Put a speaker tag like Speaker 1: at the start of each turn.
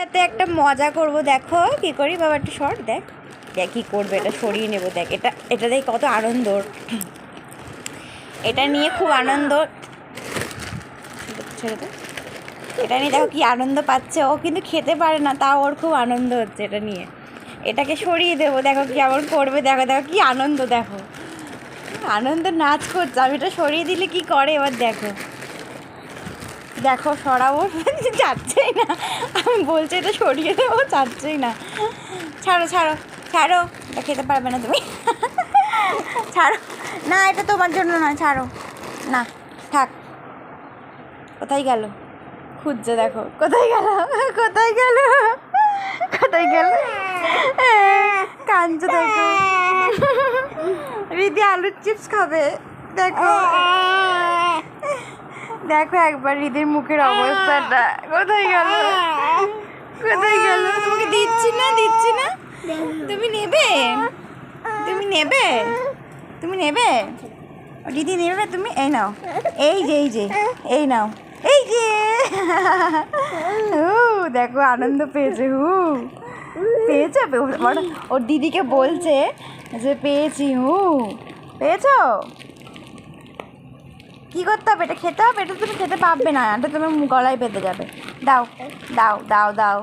Speaker 1: এতে একটা মজা করব, দেখো কি করি। বাবা একটু সর, দেখ দেখ কি করবে, এটা সরিয়ে নেব। দেখ এটা দেখ কত আনন্দ, এটা নিয়ে খুব আনন্দ। ছেড়ে দে, এটা নিয়ে দেখো কি আনন্দ পাচ্ছে ও, কিন্তু খেতে পারে না, তাও ওর খুব আনন্দ হচ্ছে এটা নিয়ে। এটাকে সরিয়ে দেবো, দেখো কি আবার করবে, দেখো দেখো কি আনন্দ, দেখো আনন্দ নাচ করছে। আমি এটা সরিয়ে দিলে কি করে এবার দেখো, দেখো সরাবো চাচ্ছেই না। আমি বলছি এটা সরিয়ে দেবো, চাচ্ছেই না। ছাড়ো ছাড়ো ছাড়ো, এটা খেতে পারবে না তুমি। ছাড়ো না, এটা তোমার জন্য নয়, ছাড়ো না, থাক। কোথায় গেল খুঁজছে, দেখো কোথায় গেল, কোথায় গেল, কোথায় গেল, কাঞ্চু দেখো। রিদি আলুর চিপস খাবে, দেখো দেখো একবার রিদির মুখের অবস্থাটা, কোথায় গেল, কোথায় গেল। তোমাকে দিচ্ছি না, দিচ্ছি না, তুমি নেবে, তুমি নেবে, তুমি নেবে, দিদি নেবে তুমি, এই নাও, এই যে এই যে এই নাও, এই যে। দেখো আনন্দ পেয়েছে, পেয়েছে। ওর দিদিকে বলছে যে পেয়েছি, পেয়েছো। কী করতে হবে, এটা খেতে হবে, এটা তুমি খেতে পারবে না, এটা তুমি গলায় পেতে যাবে। দাও দাও দাও দাও।